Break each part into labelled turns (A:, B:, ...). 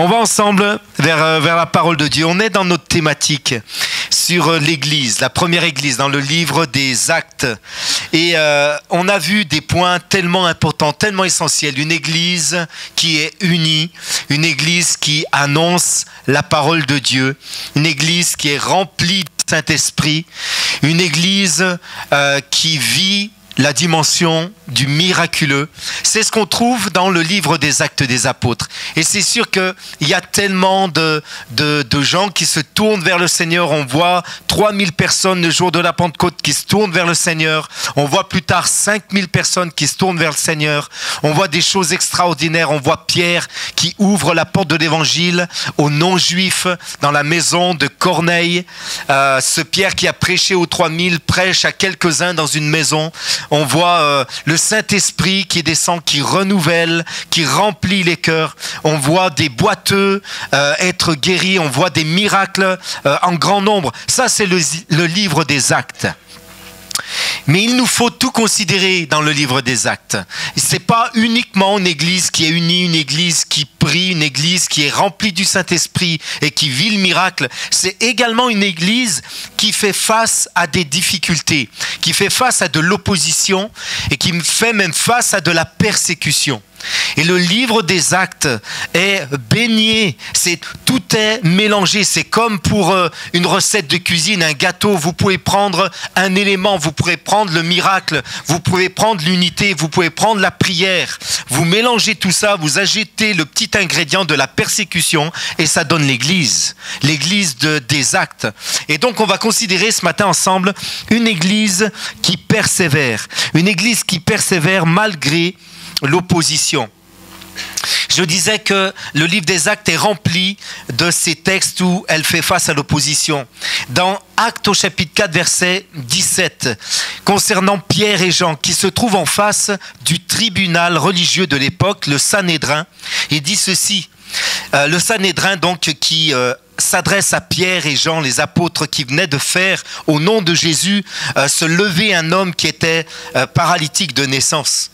A: On va ensemble vers la parole de Dieu. On est dans notre thématique sur l'Église, la première Église, dans le livre des Actes. Et on a vu des points tellement importants, tellement essentiels. Une Église qui est unie, une Église qui annonce la parole de Dieu, une Église qui est remplie du Saint-Esprit, une Église qui vit la dimension du miraculeux. C'est ce qu'on trouve dans le livre des Actes des Apôtres. Et c'est sûr qu'il y a tellement de gens qui se tournent vers le Seigneur. On voit 3000 personnes le jour de la Pentecôte qui se tournent vers le Seigneur. On voit plus tard 5000 personnes qui se tournent vers le Seigneur. On voit des choses extraordinaires. On voit Pierre qui ouvre la porte de l'Évangile aux non-juifs dans la maison de Corneille. Ce Pierre qui a prêché aux 3000 prêche à quelques-uns dans une maison. On voit le Saint-Esprit qui descend, qui renouvelle, qui remplit les cœurs. On voit des boiteux être guéris. On voit des miracles en grand nombre. Ça, c'est le livre des Actes. Mais il nous faut tout considérer dans le livre des Actes. Ce n'est pas uniquement une église qui est unie, une église qui prie, une église qui est remplie du Saint-Esprit et qui vit le miracle. C'est également une église qui fait face à des difficultés, qui fait face à de l'opposition et qui fait même face à de la persécution. Et le livre des Actes est baigné, tout est mélangé. C'est comme pour une recette de cuisine, un gâteau. Vous pouvez prendre un élément, vous pouvez prendre le miracle, vous pouvez prendre l'unité, vous pouvez prendre la prière. Vous mélangez tout ça, vous ajoutez le petit ingrédient de la persécution et ça donne l'église des Actes. Et donc on va considérer ce matin ensemble une église qui persévère malgré l'opposition. Je disais que le livre des Actes est rempli de ces textes où elle fait face à l'opposition. Dans Actes au chapitre 4, verset 17, concernant Pierre et Jean qui se trouvent en face du tribunal religieux de l'époque, le Sanhédrin, il dit ceci. Le Sanhédrin donc qui s'adresse à Pierre et Jean, les apôtres qui venaient de faire au nom de Jésus se lever un homme qui était paralytique de naissance.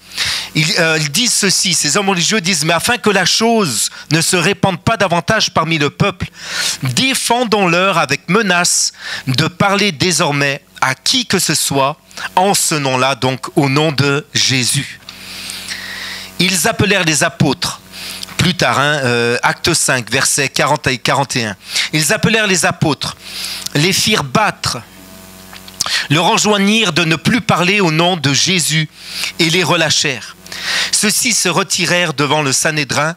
A: Ils disent ceci, ces hommes religieux disent, mais afin que la chose ne se répande pas davantage parmi le peuple, défendons-leur avec menace de parler désormais à qui que ce soit en ce nom-là, donc au nom de Jésus. Ils appelèrent les apôtres. Plus tard, Acte 5, versets 40 et 41. Ils appelèrent les apôtres, les firent battre, leur enjoignirent de ne plus parler au nom de Jésus et les relâchèrent. Ceux-ci se retirèrent devant le Sanhédrin,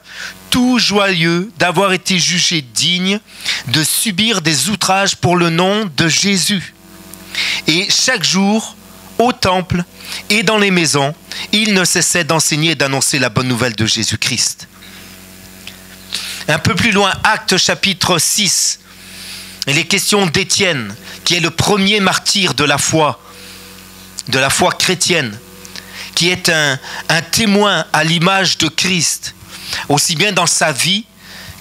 A: tout joyeux d'avoir été jugés dignes de subir des outrages pour le nom de Jésus. Et chaque jour, au temple et dans les maisons, ils ne cessaient d'enseigner et d'annoncer la bonne nouvelle de Jésus-Christ. Un peu plus loin, Actes chapitre 6, il est question d'Étienne, qui est le premier martyr de la foi chrétienne, qui est un témoin à l'image de Christ, aussi bien dans sa vie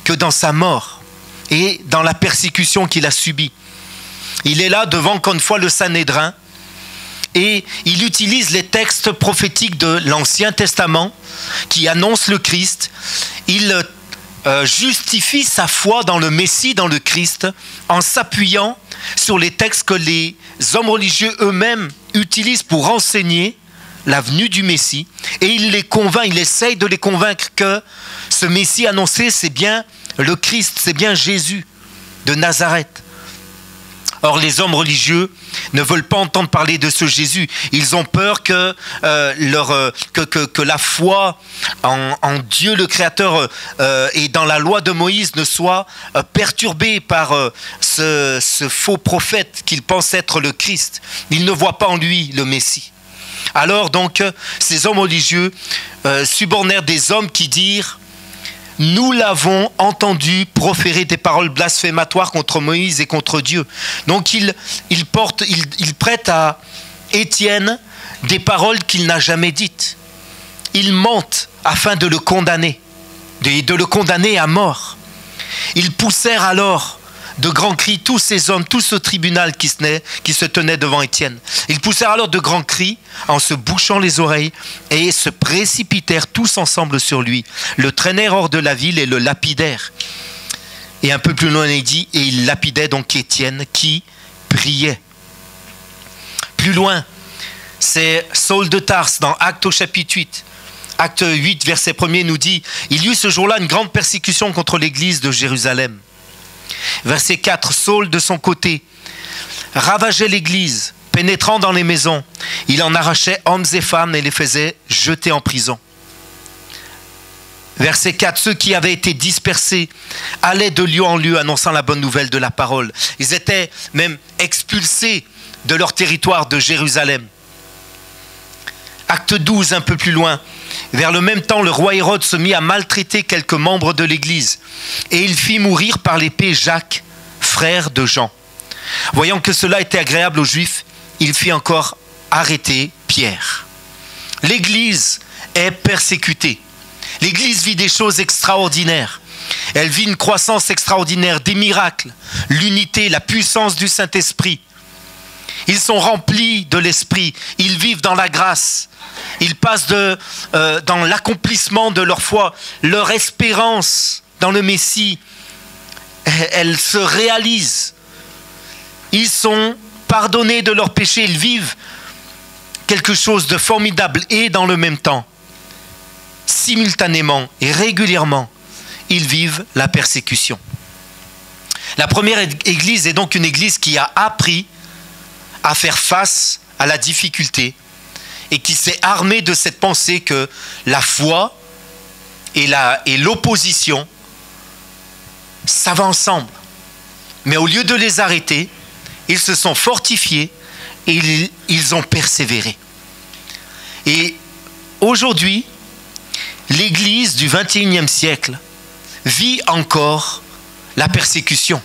A: que dans sa mort et dans la persécution qu'il a subie. Il est là devant, encore une fois, le Sanhédrin et il utilise les textes prophétiques de l'Ancien Testament qui annoncent le Christ. Il justifie sa foi dans le Messie, dans le Christ, en s'appuyant sur les textes que les hommes religieux eux-mêmes utilisent pour enseigner la venue du Messie. Et il les convainc, il essaye de les convaincre que ce Messie annoncé, c'est bien le Christ, c'est bien Jésus de Nazareth. Or, les hommes religieux ne veulent pas entendre parler de ce Jésus. Ils ont peur que la foi en Dieu le Créateur et dans la loi de Moïse ne soit perturbée par ce faux prophète qu'ils pensent être le Christ. Ils ne voient pas en lui le Messie. Alors donc, ces hommes religieux subornèrent des hommes qui dirent: nous l'avons entendu proférer des paroles blasphématoires contre Moïse et contre Dieu. Donc il prête à Étienne des paroles qu'il n'a jamais dites. Ils mentent afin de le condamner, de le condamner à mort. Ils poussèrent alors de grands cris tous ces hommes, tout ce tribunal qui se tenait devant Étienne. Ils poussèrent alors de grands cris en se bouchant les oreilles et se précipitèrent tous ensemble sur lui, le traînèrent hors de la ville et le lapidèrent. Et un peu plus loin il dit, et il lapidait donc Étienne qui priait. Plus loin, c'est Saul de Tarse dans Actes au chapitre 8. Acte 8, verset 1er nous dit « Il y eut ce jour-là une grande persécution contre l'église de Jérusalem. » Verset 4, Saul de son côté ravageait l'église, pénétrant dans les maisons. Il en arrachait hommes et femmes et les faisait jeter en prison. Verset 4, ceux qui avaient été dispersés allaient de lieu en lieu annonçant la bonne nouvelle de la parole. Ils étaient même expulsés de leur territoire de Jérusalem. Acte 12, un peu plus loin. Vers le même temps, le roi Hérode se mit à maltraiter quelques membres de l'église et il fit mourir par l'épée Jacques, frère de Jean. Voyant que cela était agréable aux Juifs, il fit encore arrêter Pierre. L'église est persécutée. L'église vit des choses extraordinaires. Elle vit une croissance extraordinaire, des miracles, l'unité, la puissance du Saint-Esprit. Ils sont remplis de l'Esprit, ils vivent dans la grâce, ils passent dans l'accomplissement de leur foi, leur espérance dans le Messie, elle se réalise. Ils sont pardonnés de leurs péchés, ils vivent quelque chose de formidable et dans le même temps, simultanément et régulièrement, ils vivent la persécution. La première église est donc une église qui a appris à faire face à la difficulté et qui s'est armée de cette pensée que la foi et l'opposition, ça va ensemble. Mais au lieu de les arrêter, ils se sont fortifiés et ils ont persévéré. Et aujourd'hui, l'Église du XXIe siècle vit encore la persécution.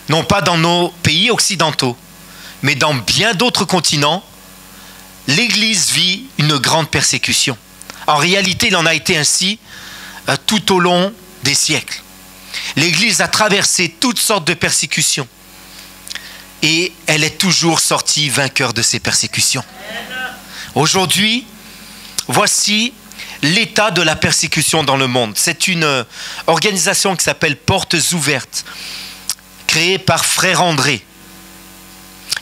A: Non pas dans nos pays occidentaux, mais dans bien d'autres continents, l'Église vit une grande persécution. En réalité, il en a été ainsi tout au long des siècles. L'Église a traversé toutes sortes de persécutions et elle est toujours sortie vainqueur de ces persécutions. Aujourd'hui, voici l'état de la persécution dans le monde. C'est une organisation qui s'appelle Portes Ouvertes, créée par Frère André.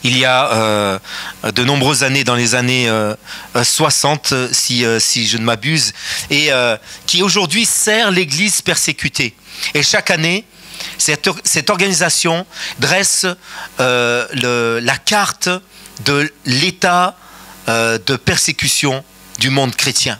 A: Il y a de nombreuses années, dans les années 60, si je ne m'abuse, et qui aujourd'hui sert l'Église persécutée. Et chaque année, cette organisation dresse la carte de l'état de persécution du monde chrétien.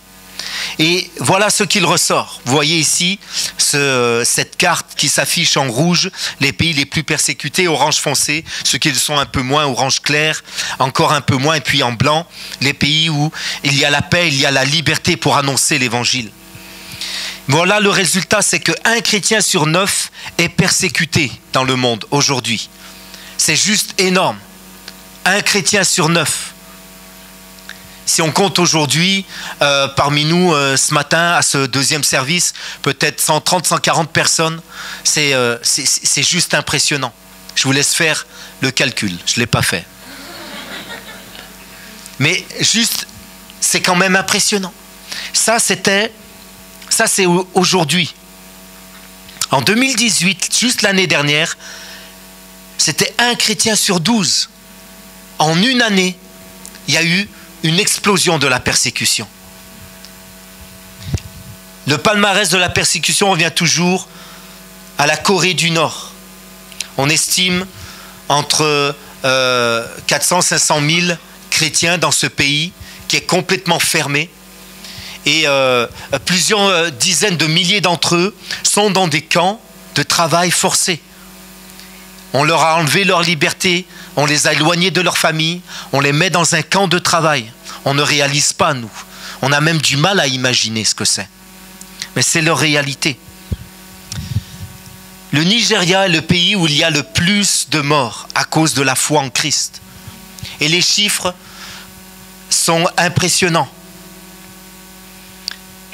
A: Et voilà ce qu'il ressort. Vous voyez ici cette carte qui s'affiche en rouge, les pays les plus persécutés, orange foncé, ceux qui le sont un peu moins, orange clair, encore un peu moins, et puis en blanc, les pays où il y a la paix, il y a la liberté pour annoncer l'évangile. Voilà le résultat, c'est qu'un chrétien sur 9 est persécuté dans le monde aujourd'hui. C'est juste énorme. Un chrétien sur 9. Si on compte aujourd'hui, parmi nous, ce matin, à ce deuxième service, peut-être 130, 140 personnes, c'est juste impressionnant. Je vous laisse faire le calcul, je ne l'ai pas fait. Mais juste, c'est quand même impressionnant. Ça, c'est aujourd'hui. En 2018, juste l'année dernière, c'était un chrétien sur 12. En une année, il y a eu une explosion de la persécution. Le palmarès de la persécution revient toujours à la Corée du Nord. On estime entre 400 et 500 000 chrétiens dans ce pays qui est complètement fermé. Et plusieurs dizaines de milliers d'entre eux sont dans des camps de travail forcé. On leur a enlevé leur liberté, on les a éloignés de leur famille, on les met dans un camp de travail. On ne réalise pas, nous. On a même du mal à imaginer ce que c'est. Mais c'est leur réalité. Le Nigeria est le pays où il y a le plus de morts à cause de la foi en Christ. Et les chiffres sont impressionnants.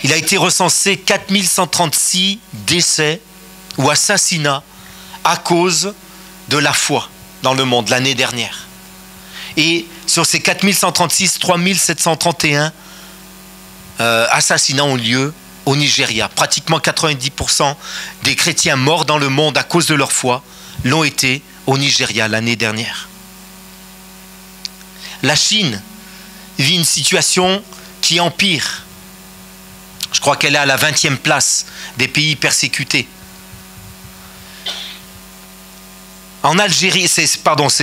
A: Il a été recensé 4136 décès ou assassinats à cause de la foi dans le monde l'année dernière. Et sur ces 4136, 3731 assassinats ont lieu au Nigeria. Pratiquement 90% des chrétiens morts dans le monde à cause de leur foi l'ont été au Nigeria l'année dernière. La Chine vit une situation qui empire. Je crois qu'elle est à la 20e place des pays persécutés. En Algérie,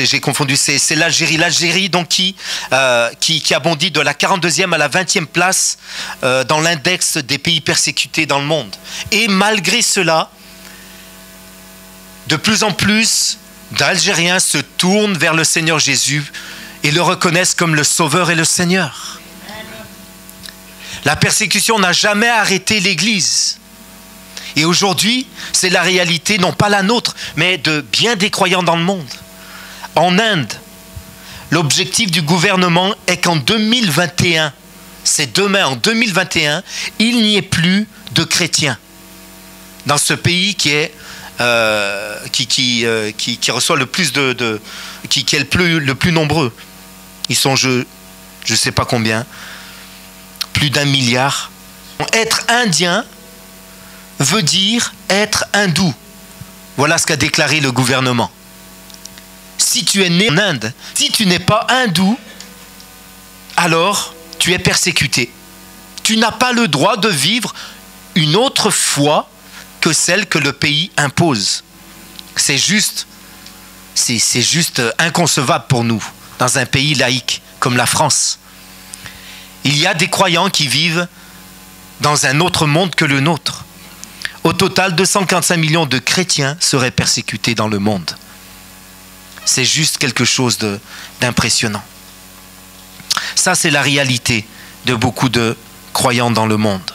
A: j'ai confondu, c'est l'Algérie. L'Algérie donc qui a bondi de la 42e à la 20e place dans l'index des pays persécutés dans le monde. Et malgré cela, de plus en plus d'Algériens se tournent vers le Seigneur Jésus et le reconnaissent comme le Sauveur et le Seigneur. La persécution n'a jamais arrêté l'Église. Et aujourd'hui, c'est la réalité, non pas la nôtre, mais de bien des croyants dans le monde. En Inde, l'objectif du gouvernement est qu'en 2021, c'est demain, en 2021, il n'y ait plus de chrétiens dans ce pays qui est qui reçoit le plus qui est le plus nombreux. Ils sont, je ne sais pas combien, plus d'1 milliard. Être indien veut dire être hindou. Voilà ce qu'a déclaré le gouvernement. Si tu es né en Inde, si tu n'es pas hindou, alors tu es persécuté. Tu n'as pas le droit de vivre une autre foi que celle que le pays impose. C'est juste inconcevable pour nous, dans un pays laïque comme la France. Il y a des croyants qui vivent dans un autre monde que le nôtre. Au total, 245 millions de chrétiens seraient persécutés dans le monde. C'est juste quelque chose d'impressionnant. Ça, c'est la réalité de beaucoup de croyants dans le monde.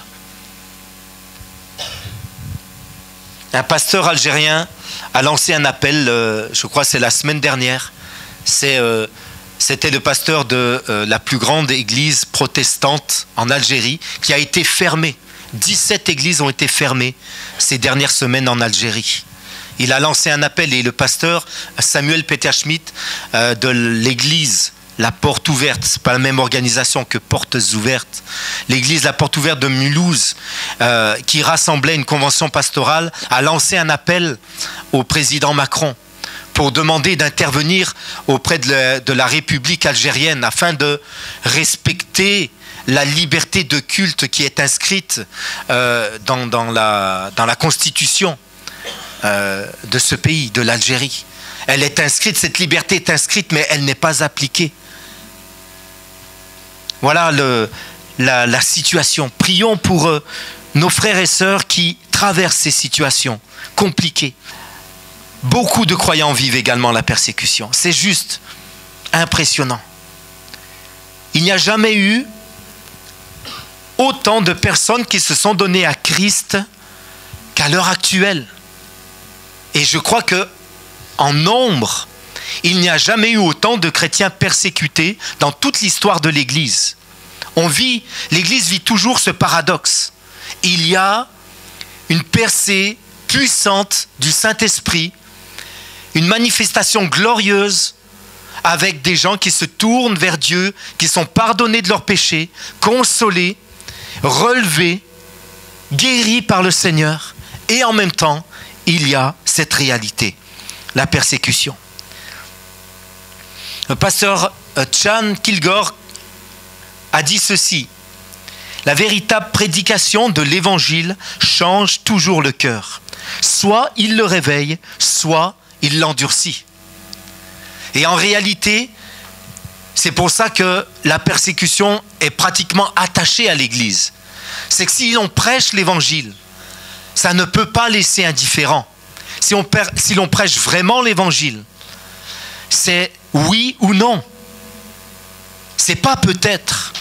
A: Un pasteur algérien a lancé un appel, je crois que c'est la semaine dernière. C'était le pasteur de la plus grande église protestante en Algérie qui a été fermée. 17 églises ont été fermées ces dernières semaines en Algérie. Il a lancé un appel et le pasteur Samuel Peter Schmidt de l'église La Porte Ouverte, ce n'est pas la même organisation que Portes Ouvertes, l'église La Porte Ouverte de Mulhouse, qui rassemblait une convention pastorale, a lancé un appel au président Macron pour demander d'intervenir auprès de la République algérienne afin de respecter la liberté de culte qui est inscrite dans la constitution de ce pays, de l'Algérie. Elle est inscrite, cette liberté est inscrite, mais elle n'est pas appliquée. Voilà la situation. Prions pour nos frères et sœurs qui traversent ces situations compliquées. Beaucoup de croyants vivent également la persécution. C'est juste impressionnant. Il n'y a jamais eu autant de personnes qui se sont données à Christ qu'à l'heure actuelle. Et je crois que en nombre, il n'y a jamais eu autant de chrétiens persécutés dans toute l'histoire de l'Église. L'Église vit toujours ce paradoxe. Il y a une percée puissante du Saint-Esprit, une manifestation glorieuse avec des gens qui se tournent vers Dieu, qui sont pardonnés de leurs péchés, consolés, relevés, guéris par le Seigneur. Et en même temps, il y a cette réalité, la persécution. Le pasteur Chan Kilgore a dit ceci: la véritable prédication de l'évangile change toujours le cœur. Soit il le réveille, soit il l'endurcit. Et en réalité, c'est pour ça que la persécution est pratiquement attachée à l'Église. C'est que si l'on prêche l'évangile, ça ne peut pas laisser indifférent. Si l'on prêche vraiment l'évangile, c'est oui ou non. C'est pas peut-être.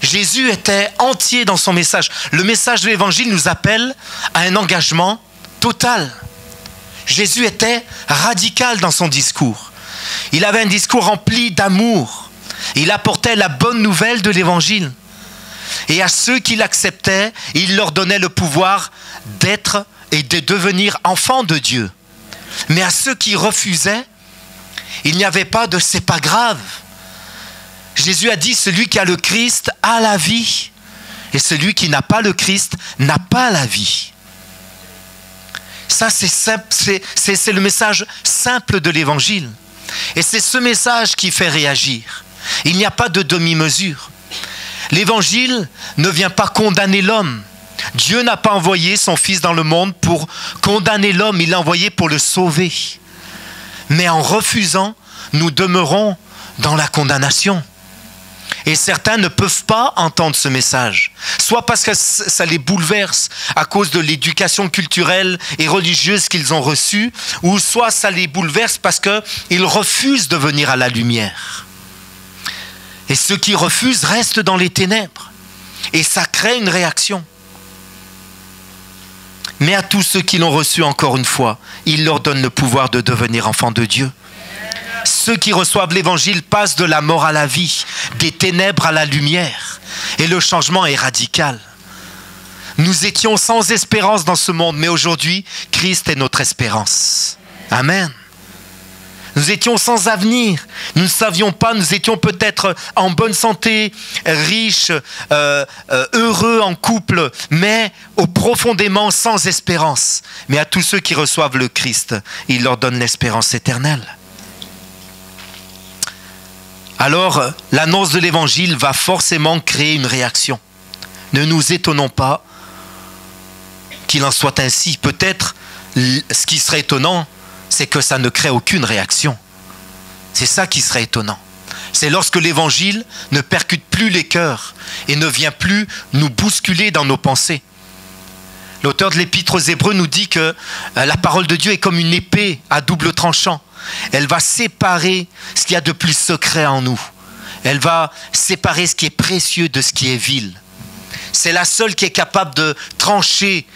A: Jésus était entier dans son message. Le message de l'évangile nous appelle à un engagement total. Jésus était radical dans son discours. Il avait un discours rempli d'amour. Il apportait la bonne nouvelle de l'évangile. Et à ceux qui l'acceptaient, il leur donnait le pouvoir d'être et de devenir enfants de Dieu. Mais à ceux qui refusaient, il n'y avait pas de « c'est pas grave ». Jésus a dit, celui qui a le Christ a la vie. Et celui qui n'a pas le Christ n'a pas la vie. Ça, c'est simple, c'est le message simple de l'Évangile. Et c'est ce message qui fait réagir. Il n'y a pas de demi-mesure. L'Évangile ne vient pas condamner l'homme. Dieu n'a pas envoyé son Fils dans le monde pour condamner l'homme, il l'a envoyé pour le sauver. Mais en refusant, nous demeurons dans la condamnation. Et certains ne peuvent pas entendre ce message, soit parce que ça les bouleverse à cause de l'éducation culturelle et religieuse qu'ils ont reçue, ou soit ça les bouleverse parce qu'ils refusent de venir à la lumière. Et ceux qui refusent restent dans les ténèbres. Et ça crée une réaction. Mais à tous ceux qui l'ont reçu encore une fois, il leur donne le pouvoir de devenir enfants de Dieu. Ceux qui reçoivent l'évangile passent de la mort à la vie, des ténèbres à la lumière. Et le changement est radical. Nous étions sans espérance dans ce monde, mais aujourd'hui, Christ est notre espérance. Amen. Nous étions sans avenir. Nous ne savions pas, nous étions peut-être en bonne santé, riches, heureux en couple, mais profondément sans espérance. Mais à tous ceux qui reçoivent le Christ, il leur donne l'espérance éternelle. Alors, l'annonce de l'évangile va forcément créer une réaction. Ne nous étonnons pas qu'il en soit ainsi. Peut-être, ce qui serait étonnant, c'est que ça ne crée aucune réaction. C'est ça qui serait étonnant. C'est lorsque l'évangile ne percute plus les cœurs et ne vient plus nous bousculer dans nos pensées. L'auteur de l'Épître aux Hébreux nous dit que la parole de Dieu est comme une épée à double tranchant. Elle va séparer ce qu'il y a de plus secret en nous. Elle va séparer ce qui est précieux de ce qui est vil. C'est la seule qui est capable de trancher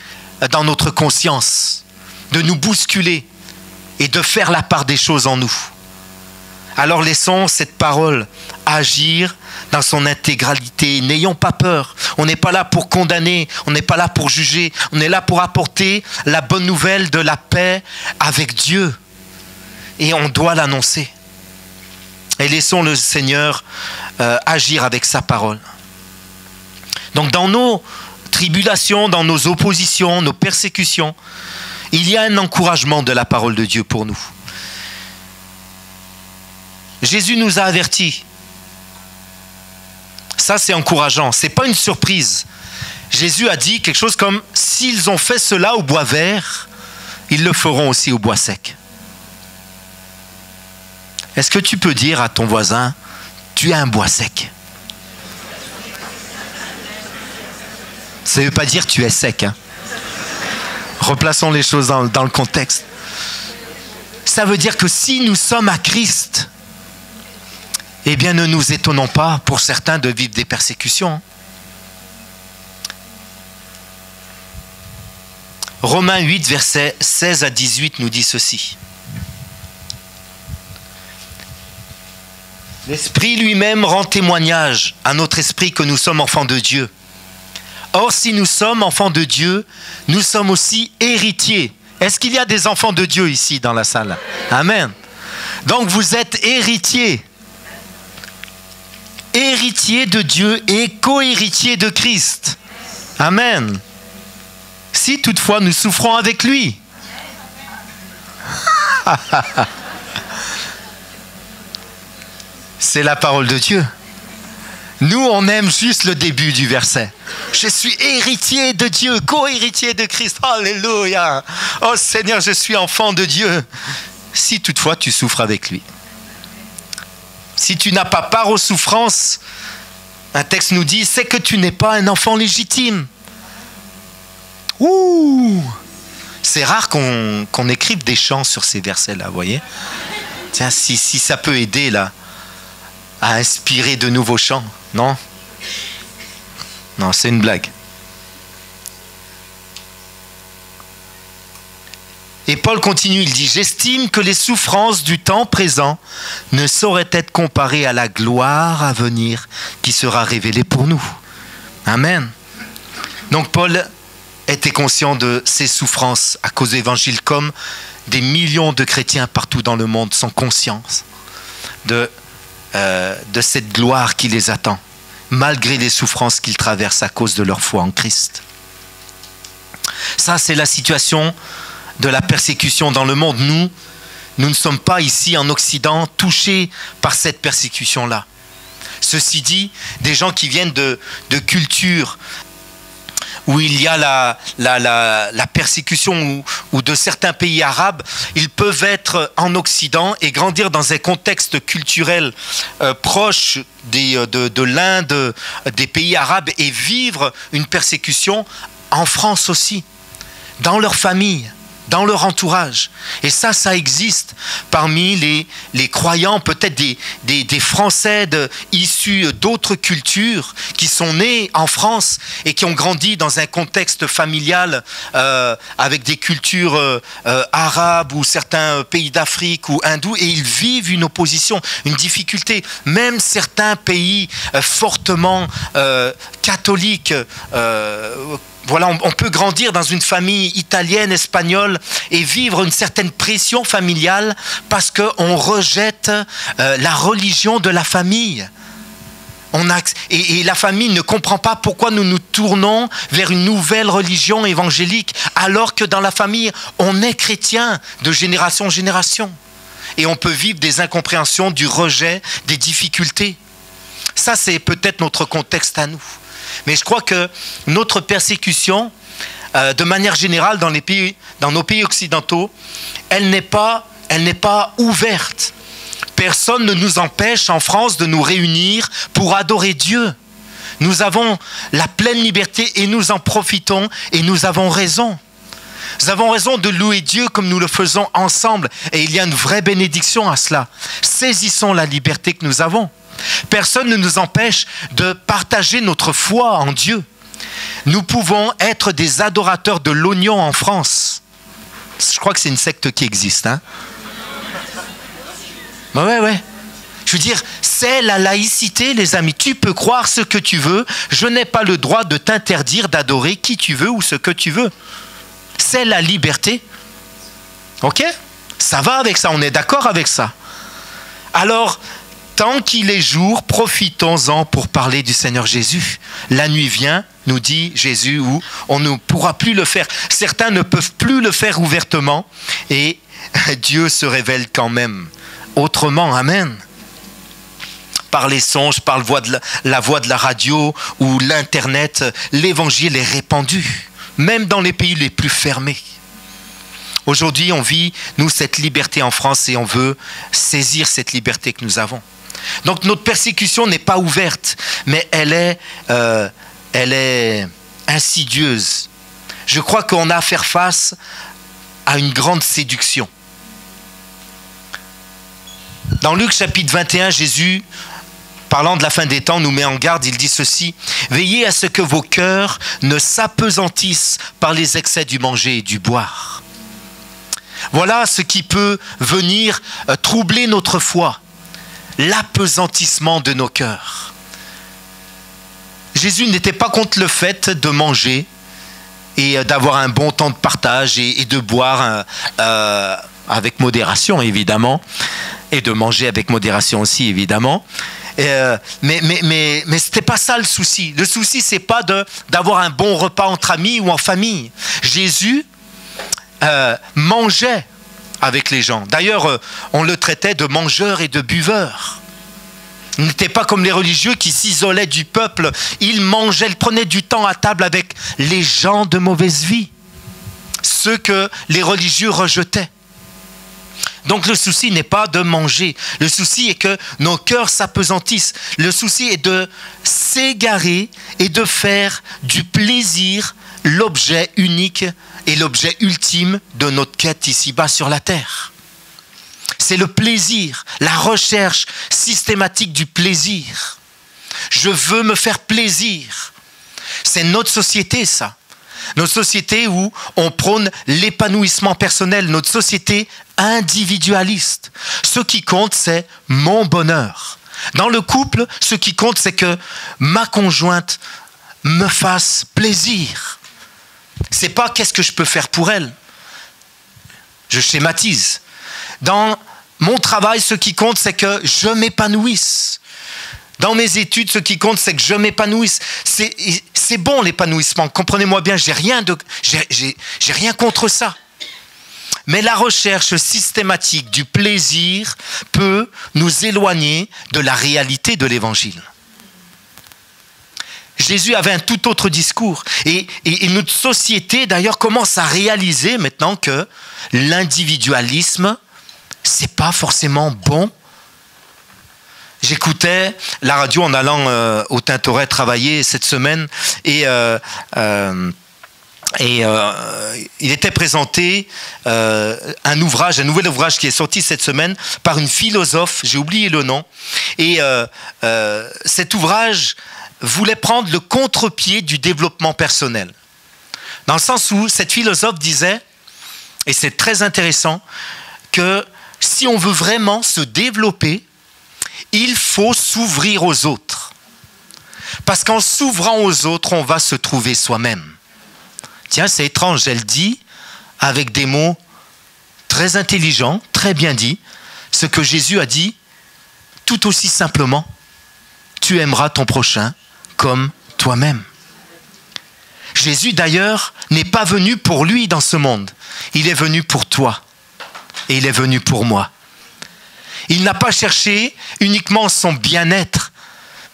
A: dans notre conscience, de nous bousculer et de faire la part des choses en nous. Alors laissons cette parole agir dans son intégralité. N'ayons pas peur. On n'est pas là pour condamner, on n'est pas là pour juger. On est là pour apporter la bonne nouvelle de la paix avec Dieu. Et on doit l'annoncer. Et laissons le Seigneur agir avec sa parole. Donc dans nos tribulations, dans nos oppositions, nos persécutions, il y a un encouragement de la parole de Dieu pour nous. Jésus nous a avertis. Ça, c'est encourageant. Ce n'est pas une surprise. Jésus a dit quelque chose comme « S'ils ont fait cela au bois vert, ils le feront aussi au bois sec. » Est-ce que tu peux dire à ton voisin « Tu es un bois sec » ? Ça ne veut pas dire « tu es sec ». Hein. Replaçons les choses dans le contexte. Ça veut dire que si nous sommes à Christ, eh bien ne nous étonnons pas pour certains de vivre des persécutions. Romains 8, versets 16 à 18 nous dit ceci. L'Esprit lui-même rend témoignage à notre esprit que nous sommes enfants de Dieu. Or, si nous sommes enfants de Dieu, nous sommes aussi héritiers. Est-ce qu'il y a des enfants de Dieu ici dans la salle? Amen. Donc vous êtes héritiers. Héritiers de Dieu et co-héritiers de Christ. Amen. Si toutefois nous souffrons avec lui. C'est la parole de Dieu. Nous, on aime juste le début du verset. Je suis héritier de Dieu, co-héritier de Christ. Alléluia. Oh Seigneur, je suis enfant de Dieu. Si toutefois tu souffres avec lui. Si tu n'as pas part aux souffrances, un texte nous dit, c'est que tu n'es pas un enfant légitime. Ouh! C'est rare qu'on écrive des chants sur ces versets-là, vous voyez? Tiens, si ça peut aider là, à inspirer de nouveaux chants, non? Non, c'est une blague. Et Paul continue, il dit « J'estime que les souffrances du temps présent ne sauraient être comparées à la gloire à venir qui sera révélée pour nous. » Amen. Donc Paul était conscient de ses souffrances à cause de l'évangile comme des millions de chrétiens partout dans le monde sont conscients de cette gloire qui les attend, malgré les souffrances qu'ils traversent à cause de leur foi en Christ. Ça, c'est la situation de la persécution dans le monde. Nous ne sommes pas ici en Occident touchés par cette persécution-là. Ceci dit, des gens qui viennent de cultures où il y a la persécution ou de certains pays arabes, ils peuvent être en Occident et grandir dans un contexte culturel proche de l'Inde, des pays arabes, et vivre une persécution en France aussi, dans leur famille, dans leur entourage. Et ça existe parmi les croyants, peut-être des Français issus d'autres cultures qui sont nés en France et qui ont grandi dans un contexte familial avec des cultures arabes ou certains pays d'Afrique ou hindous, et ils vivent une opposition, une difficulté. Même certains pays fortement catholiques, voilà, on peut grandir dans une famille italienne, espagnole et vivre une certaine pression familiale parce qu'on rejette la religion de la famille. Et la famille ne comprend pas pourquoi nous nous tournons vers une nouvelle religion évangélique alors que dans la famille, on est chrétien de génération en génération. Et on peut vivre des incompréhensions, du rejet, des difficultés. Ça, c'est peut-être notre contexte à nous. Mais je crois que notre persécution, de manière générale dans nos pays occidentaux, elle n'est pas ouverte. Personne ne nous empêche en France de nous réunir pour adorer Dieu. Nous avons la pleine liberté et nous en profitons et nous avons raison. Nous avons raison de louer Dieu comme nous le faisons ensemble, et il y a une vraie bénédiction à cela. Saisissons la liberté que nous avons. Personne ne nous empêche de partager notre foi en Dieu. Nous pouvons être des adorateurs de l'oignon en France. Je crois que c'est une secte qui existe. Hein? Ouais. Je veux dire, c'est la laïcité, les amis. Tu peux croire ce que tu veux. Je n'ai pas le droit de t'interdire d'adorer qui tu veux ou ce que tu veux. C'est la liberté. Ok? Ça va avec ça, on est d'accord avec ça. Alors, tant qu'il est jour, profitons-en pour parler du Seigneur Jésus. La nuit vient, nous dit Jésus, où on ne pourra plus le faire. Certains ne peuvent plus le faire ouvertement et Dieu se révèle quand même autrement. Amen. Par les songes, par la voix de la radio ou l'Internet, l'évangile est répandu, même dans les pays les plus fermés. Aujourd'hui, on vit, nous, cette liberté en France et on veut saisir cette liberté que nous avons. Donc notre persécution n'est pas ouverte, mais elle est insidieuse. Je crois qu'on a à faire face à une grande séduction. Dans Luc chapitre 21, Jésus, parlant de la fin des temps, nous met en garde, il dit ceci: « Veillez à ce que vos cœurs ne s'apesantissent par les excès du manger et du boire. » Voilà ce qui peut venir troubler notre foi. L'apesantissement de nos cœurs. Jésus n'était pas contre le fait de manger et d'avoir un bon temps de partage et de boire avec modération, évidemment, et de manger avec modération aussi, évidemment. Mais ce n'était pas ça le souci. Le souci, ce n'est pas d'avoir un bon repas entre amis ou en famille. Jésus mangeait avec les gens. D'ailleurs, on le traitait de mangeur et de buveur. Il n'était pas comme les religieux qui s'isolaient du peuple. Il mangeait, il prenait du temps à table avec les gens de mauvaise vie, ceux que les religieux rejetaient. Donc le souci n'est pas de manger. Le souci est que nos cœurs s'apesantissent. Le souci est de s'égarer et de faire du plaisir l'objet unique et l'objet ultime de notre quête ici-bas sur la terre. C'est le plaisir, la recherche systématique du plaisir. Je veux me faire plaisir. C'est notre société, ça. Notre société où on prône l'épanouissement personnel, notre société individualiste. Ce qui compte, c'est mon bonheur. Dans le couple, ce qui compte, c'est que ma conjointe me fasse plaisir. C'est pas qu'est-ce que je peux faire pour elle. Je schématise. Dans mon travail, ce qui compte, c'est que je m'épanouisse. Dans mes études, ce qui compte, c'est que je m'épanouisse. C'est bon l'épanouissement, comprenez-moi bien, j'ai rien contre ça. Mais la recherche systématique du plaisir peut nous éloigner de la réalité de l'évangile. Jésus avait un tout autre discours. Et notre société, d'ailleurs, commence à réaliser maintenant que l'individualisme, c'est pas forcément bon. J'écoutais la radio en allant au Tintoret travailler cette semaine et il était présenté un nouvel ouvrage qui est sorti cette semaine par une philosophe, j'ai oublié le nom, et cet ouvrage voulait prendre le contre-pied du développement personnel. Dans le sens où cette philosophe disait, et c'est très intéressant, que si on veut vraiment se développer, il faut s'ouvrir aux autres. Parce qu'en s'ouvrant aux autres, on va se trouver soi-même. Tiens, c'est étrange, elle dit, avec des mots très intelligents, très bien dit, ce que Jésus a dit, tout aussi simplement, tu aimeras ton prochain comme toi-même. Jésus, d'ailleurs, n'est pas venu pour lui dans ce monde. Il est venu pour toi. Et il est venu pour moi. Il n'a pas cherché uniquement son bien-être,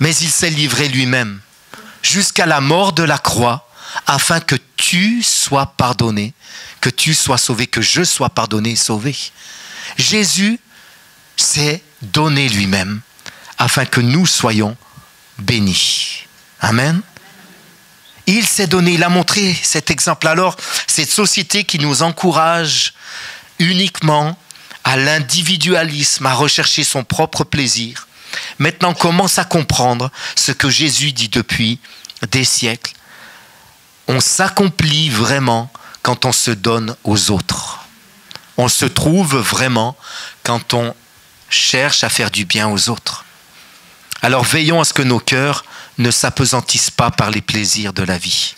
A: mais il s'est livré lui-même jusqu'à la mort de la croix afin que tu sois pardonné, que tu sois sauvé, que je sois pardonné et sauvé. Jésus s'est donné lui-même afin que nous soyons bénis. Amen. Il s'est donné, il a montré cet exemple. Alors, cette société qui nous encourage uniquement à l'individualisme, à rechercher son propre plaisir, maintenant commence à comprendre ce que Jésus dit depuis des siècles. On s'accomplit vraiment quand on se donne aux autres. On se trouve vraiment quand on cherche à faire du bien aux autres. Alors veillons à ce que nos cœurs ne s'apesantissent pas par les plaisirs de la vie.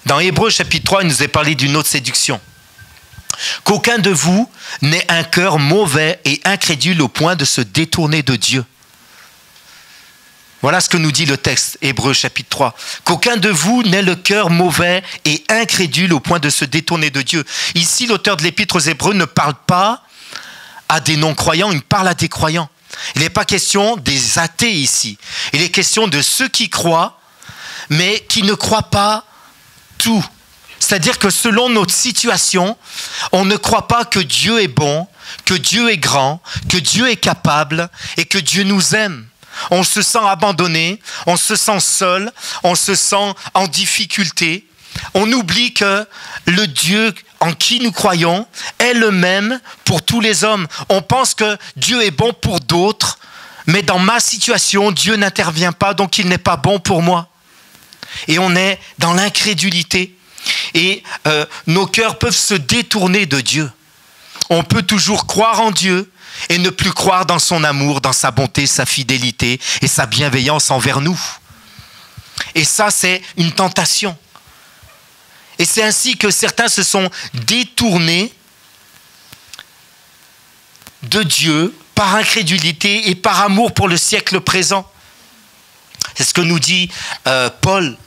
A: Dans Hébreux chapitre 3, il nous est parlé d'une autre séduction. Qu'aucun de vous n'ait un cœur mauvais et incrédule au point de se détourner de Dieu. Voilà ce que nous dit le texte, Hébreux chapitre 3. Qu'aucun de vous n'ait le cœur mauvais et incrédule au point de se détourner de Dieu. Ici, l'auteur de l'épître aux Hébreux ne parle pas à des non-croyants, il parle à des croyants. Il n'est pas question des athées ici. Il est question de ceux qui croient, mais qui ne croient pas tout. C'est-à-dire que selon notre situation, on ne croit pas que Dieu est bon, que Dieu est grand, que Dieu est capable et que Dieu nous aime. On se sent abandonné, on se sent seul, on se sent en difficulté. On oublie que le Dieu en qui nous croyons est le même pour tous les hommes. On pense que Dieu est bon pour d'autres, mais dans ma situation, Dieu n'intervient pas, donc il n'est pas bon pour moi. Et on est dans l'incrédulité. Et nos cœurs peuvent se détourner de Dieu. On peut toujours croire en Dieu et ne plus croire dans son amour, dans sa bonté, sa fidélité et sa bienveillance envers nous. Et ça, c'est une tentation. Et c'est ainsi que certains se sont détournés de Dieu par incrédulité et par amour pour le siècle présent. C'est ce que nous dit Paul.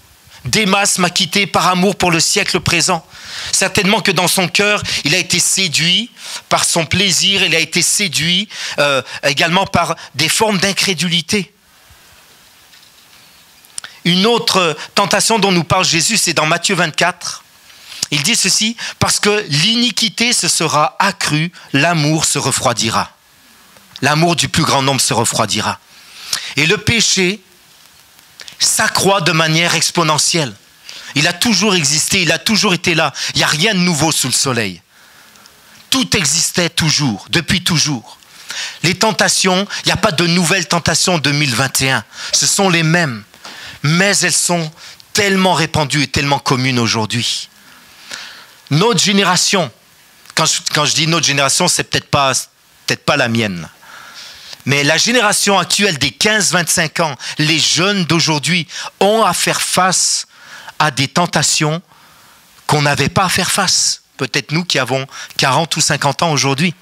A: Démas m'a quitté par amour pour le siècle présent. Certainement que dans son cœur, il a été séduit par son plaisir, il a été séduit également par des formes d'incrédulité. Une autre tentation dont nous parle Jésus, c'est dans Matthieu 24. Il dit ceci, parce que l'iniquité se sera accrue, l'amour se refroidira. L'amour du plus grand nombre se refroidira. Et le péché s'accroît de manière exponentielle. Il a toujours existé, il a toujours été là. Il n'y a rien de nouveau sous le soleil. Tout existait toujours, depuis toujours. Les tentations, il n'y a pas de nouvelles tentations 2021. Ce sont les mêmes, mais elles sont tellement répandues et tellement communes aujourd'hui. Notre génération, quand je dis notre génération, c'est peut-être pas la mienne. Mais la génération actuelle des 15-25 ans, les jeunes d'aujourd'hui, ont à faire face à des tentations qu'on n'avait pas à faire face peut-être nous qui avons 40 ou 50 ans aujourd'hui.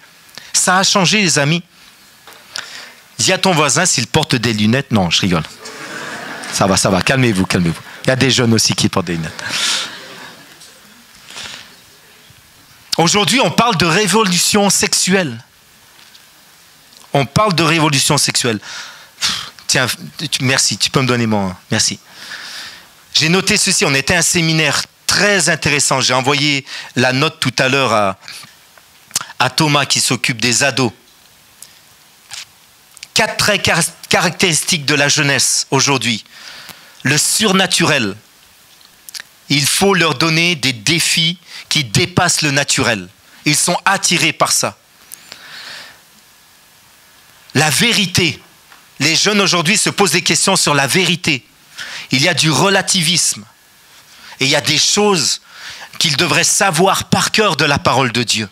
A: Ça a changé, les amis. Dis à ton voisin s'il porte des lunettes. Non, je rigole. Ça va, calmez-vous, calmez-vous. Il y a des jeunes aussi qui portent des lunettes. Aujourd'hui, on parle de révolution sexuelle. On parle de révolution sexuelle. Tiens, merci, tu peux me donner mon... Merci. J'ai noté ceci, on était à un séminaire très intéressant. J'ai envoyé la note tout à l'heure à Thomas qui s'occupe des ados. 4 traits caractéristiques de la jeunesse aujourd'hui. Le surnaturel. Il faut leur donner des défis qui dépassent le naturel. Ils sont attirés par ça. La vérité. Les jeunes aujourd'hui se posent des questions sur la vérité. Il y a du relativisme. Et il y a des choses qu'ils devraient savoir par cœur de la parole de Dieu.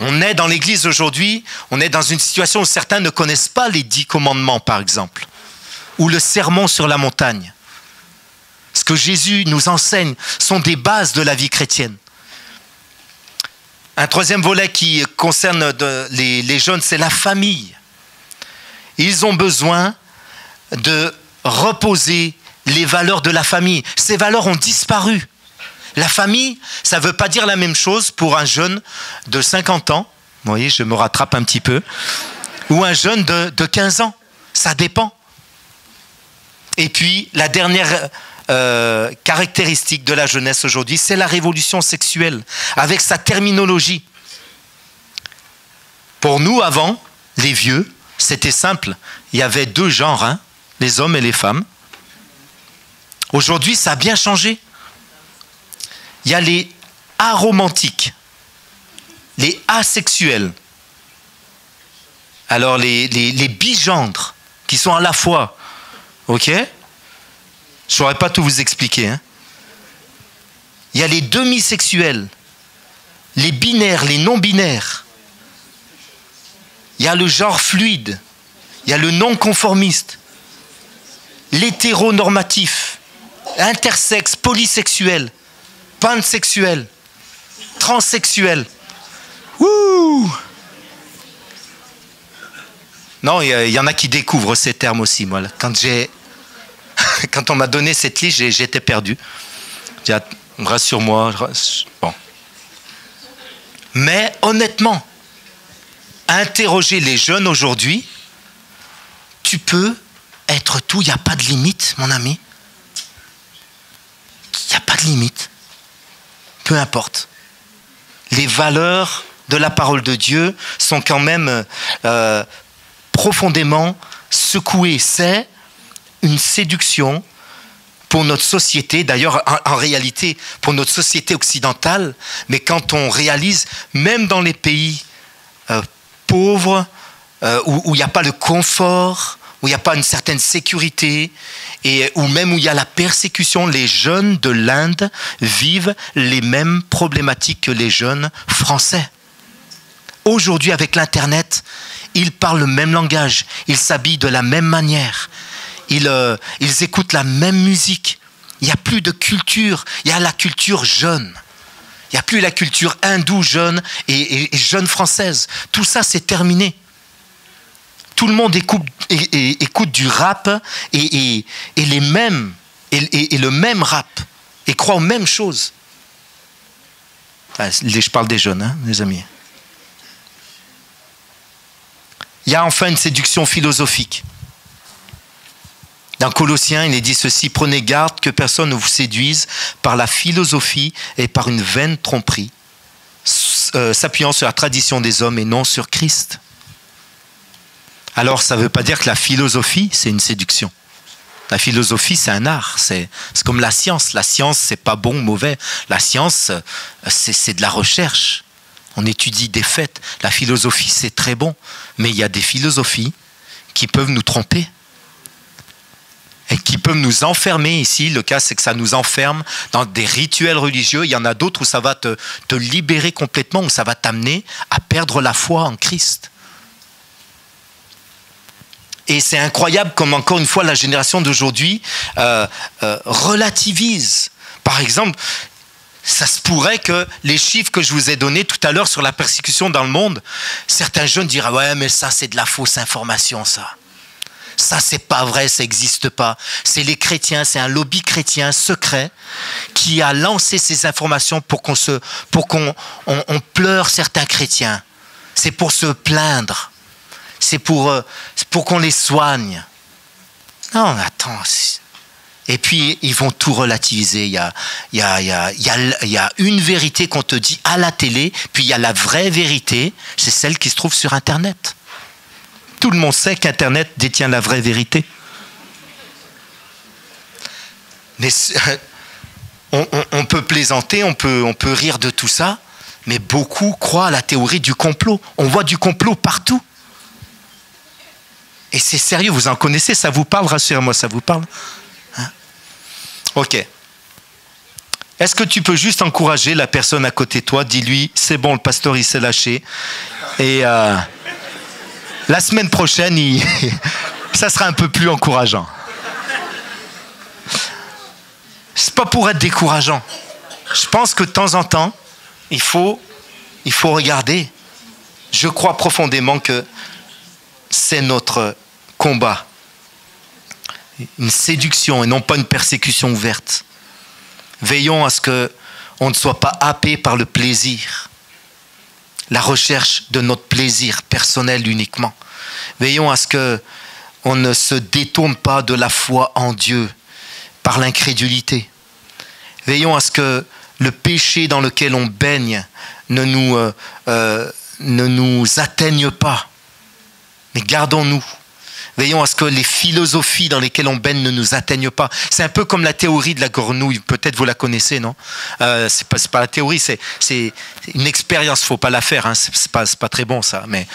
A: On est dans l'église aujourd'hui, on est dans une situation où certains ne connaissent pas les 10 commandements, par exemple, ou le sermon sur la montagne. Ce que Jésus nous enseigne sont des bases de la vie chrétienne. Un troisième volet qui concerne les jeunes, c'est la famille. Ils ont besoin de reposer les valeurs de la famille. Ces valeurs ont disparu. La famille, ça ne veut pas dire la même chose pour un jeune de 50 ans, vous voyez, je me rattrape un petit peu, ou un jeune de 15 ans. Ça dépend. Et puis, la dernière caractéristique de la jeunesse aujourd'hui, c'est la révolution sexuelle, avec sa terminologie. Pour nous, avant, les vieux, c'était simple. Il y avait 2 genres, hein, les hommes et les femmes. Aujourd'hui, ça a bien changé. Il y a les aromantiques, les asexuels, alors les bigendres, qui sont à la fois, ok? Je ne saurais pas tout vous expliquer. Hein. Il y a les demisexuels, les binaires, les non-binaires. Il y a le genre fluide, il y a le non-conformiste, l'hétéronormatif, intersexe, polysexuel, pansexuel, transsexuel. Wouh! Non, il y en a qui découvrent ces termes aussi. Moi, quand on m'a donné cette liste, j'étais perdu. J'ai dit, rassure-moi. Bon. Mais honnêtement, interroger les jeunes aujourd'hui, tu peux être tout, il n'y a pas de limite, mon ami. Il n'y a pas de limite. Peu importe. Les valeurs de la parole de Dieu sont quand même profondément secouées. C'est une séduction pour notre société, d'ailleurs en réalité pour notre société occidentale, mais quand on réalise, même dans les pays pauvres, où il n'y a pas le confort, où il n'y a pas une certaine sécurité, et où même où il y a la persécution, les jeunes de l'Inde vivent les mêmes problématiques que les jeunes français. Aujourd'hui, avec l'Internet, ils parlent le même langage, ils s'habillent de la même manière, ils écoutent la même musique. Il n'y a plus de culture, il y a la culture jeune. Il n'y a plus la culture hindoue jeune et jeune française. Tout ça, c'est terminé. Tout le monde écoute du rap et le même rap et croit aux mêmes choses. Je parle des jeunes, hein, les amis. Il y a enfin une séduction philosophique. Dans Colossiens, il est dit ceci: prenez garde que personne ne vous séduise par la philosophie et par une vaine tromperie, s'appuyant sur la tradition des hommes et non sur Christ. Alors, ça ne veut pas dire que la philosophie, c'est une séduction. La philosophie, c'est un art. C'est comme la science. La science, c'est pas bon ou mauvais. La science, c'est de la recherche. On étudie des faits. La philosophie, c'est très bon. Mais il y a des philosophies qui peuvent nous tromper et qui peuvent nous enfermer. Ici, le cas, c'est que ça nous enferme dans des rituels religieux. Il y en a d'autres où ça va te libérer complètement, où ça va t'amener à perdre la foi en Christ. Et c'est incroyable comme, encore une fois, la génération d'aujourd'hui relativise. Par exemple, Ça se pourrait que les chiffres que je vous ai donnés tout à l'heure sur la persécution dans le monde, certains jeunes diraient « Ouais, mais ça, c'est de la fausse information, ça. Ça, c'est pas vrai, ça n'existe pas. C'est les chrétiens, c'est un lobby chrétien secret qui a lancé ces informations pour qu'on pleure certains chrétiens. C'est pour se plaindre. C'est pour qu'on les soigne. » Non, attends. Et puis, ils vont tout relativiser. Il y a une vérité qu'on te dit à la télé, puis il y a la vraie vérité, c'est celle qui se trouve sur Internet. Tout le monde sait qu'Internet détient la vraie vérité. Mais on peut plaisanter, on peut rire de tout ça, mais beaucoup croient à la théorie du complot. On voit du complot partout. Et c'est sérieux, vous en connaissez, ça vous parle, rassurez-moi, ça vous parle? Hein? Ok. Est-ce que tu peux juste encourager la personne à côté de toi? Dis-lui, c'est bon, le pasteur, il s'est lâché. Et la semaine prochaine, ça sera un peu plus encourageant. C'est pas pour être décourageant. Je pense que de temps en temps, il faut regarder. Je crois profondément que c'est notre combat. Une séduction et non pas une persécution ouverte. Veillons à ce qu'on ne soit pas happé par le plaisir. La recherche de notre plaisir personnel uniquement. Veillons à ce qu'on ne se détourne pas de la foi en Dieu par l'incrédulité. Veillons à ce que le péché dans lequel on baigne ne nous atteigne pas. Mais gardons-nous. Veillons à ce que les philosophies dans lesquelles on baigne ne nous atteignent pas. C'est un peu comme la théorie de la grenouille. Peut-être vous la connaissez, non? C'est pas la théorie, c'est une expérience. Faut pas la faire. Hein. C'est pas très bon ça. Mais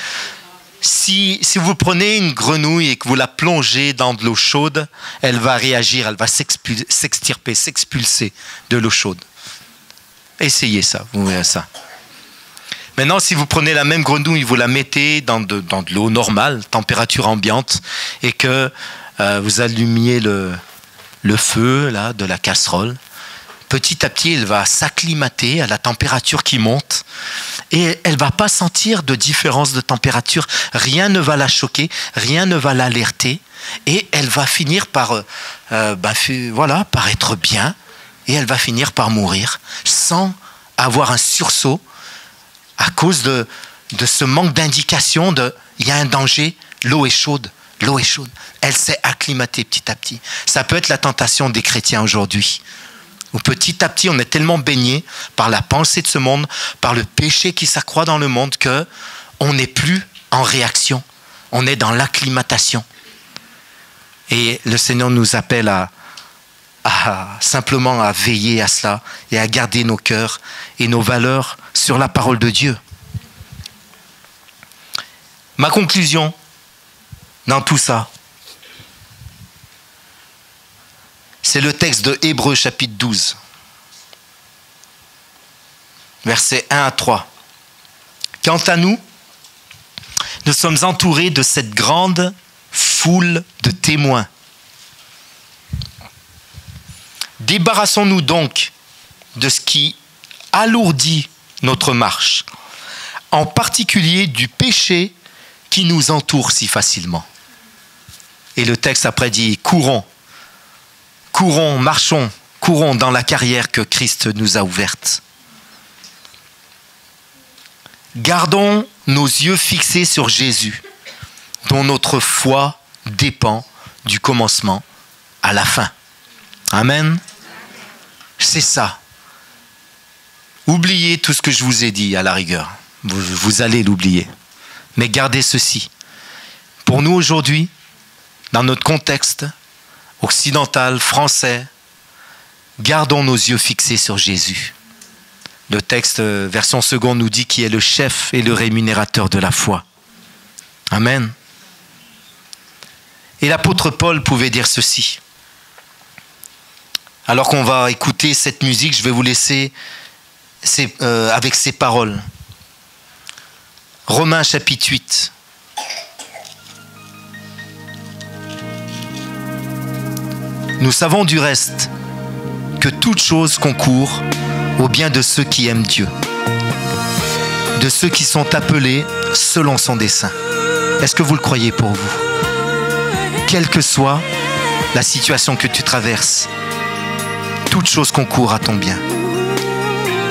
A: si vous prenez une grenouille et que vous la plongez dans de l'eau chaude, elle va réagir, elle va s'extirper, s'expulser de l'eau chaude. Essayez ça, vous verrez ça. Maintenant, si vous prenez la même grenouille, vous la mettez dans de l'eau normale, température ambiante, et que vous allumiez le feu là, de la casserole, petit à petit, elle va s'acclimater à la température qui monte, et elle ne va pas sentir de différence de température. Rien ne va la choquer, rien ne va l'alerter, et elle va finir par être bien, et elle va finir par mourir, sans avoir un sursaut, à cause de ce manque d'indication il y a un danger, l'eau est chaude. L'eau est chaude. Elle s'est acclimatée petit à petit. Ça peut être la tentation des chrétiens aujourd'hui. Où petit à petit, on est tellement baigné par la pensée de ce monde, par le péché qui s'accroît dans le monde, qu'on n'est plus en réaction. On est dans l'acclimatation. Et le Seigneur nous appelle simplement à veiller à cela et à garder nos cœurs et nos valeurs sur la parole de Dieu. Ma conclusion dans tout ça, c'est le texte de Hébreux chapitre 12, versets 1 à 3. Quant à nous, nous sommes entourés de cette grande foule de témoins. Débarrassons-nous donc de ce qui alourdit notre marche, en particulier du péché qui nous entoure si facilement. Et le texte après dit, courons, marchons, courons dans la carrière que Christ nous a ouverte. Gardons nos yeux fixés sur Jésus, dont notre foi dépend du commencement à la fin. Amen. C'est ça. Oubliez tout ce que je vous ai dit à la rigueur. Vous allez l'oublier. Mais gardez ceci. Pour nous aujourd'hui, dans notre contexte occidental, français, gardons nos yeux fixés sur Jésus. Le texte, version seconde, nous dit qu'il est le chef et le rémunérateur de la foi. Amen. Et l'apôtre Paul pouvait dire ceci. Alors qu'on va écouter cette musique, je vais vous laisser avec ces paroles. Romains chapitre 8. Nous savons du reste que toute chose concourt au bien de ceux qui aiment Dieu, de ceux qui sont appelés selon son dessein. Est-ce que vous le croyez pour vous? Quelle que soit la situation que tu traverses, toute chose concourt à ton bien.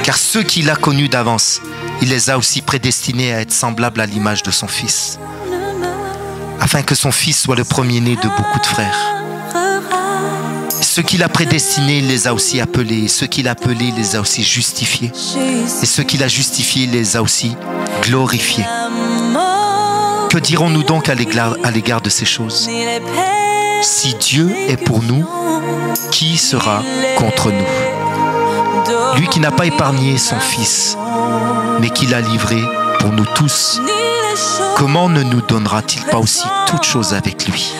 A: Car ceux qu'il a connus d'avance, il les a aussi prédestinés à être semblables à l'image de son Fils, afin que son Fils soit le premier-né de beaucoup de frères. Ceux qu'il a prédestinés, il les a aussi appelés. Ceux qu'il a appelés, il les a aussi justifiés. Et ceux qu'il a justifiés, il les a aussi glorifiés. Que dirons-nous donc à l'égard de ces choses? Si Dieu est pour nous, qui sera contre nous? Lui qui n'a pas épargné son Fils, mais qui l'a livré pour nous tous, comment ne nous donnera-t-il pas aussi toutes choses avec lui?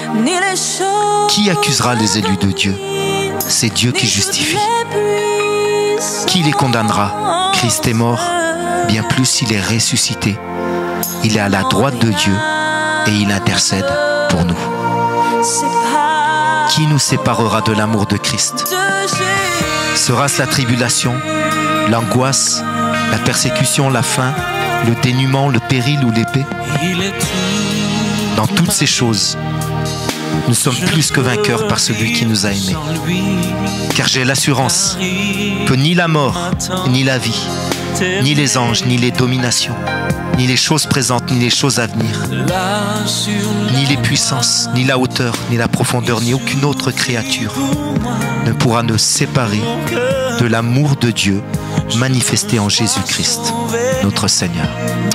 A: Qui accusera les élus de Dieu? C'est Dieu qui justifie. Qui les condamnera? Christ est mort, bien plus il est ressuscité. Il est à la droite de Dieu et il intercède pour nous. Qui nous séparera de l'amour de Christ? Sera-ce la tribulation, l'angoisse, la persécution, la faim, le dénuement, le péril ou l'épée? Dans toutes ces choses, nous sommes plus que vainqueurs par celui qui nous a aimés. Car j'ai l'assurance que ni la mort, ni la vie, ni les anges, ni les dominations, ni les choses présentes, ni les choses à venir, ni les puissances, ni la hauteur, ni la profondeur, ni aucune autre créature ne pourra nous séparer de l'amour de Dieu manifesté en Jésus-Christ, notre Seigneur.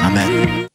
A: Amen.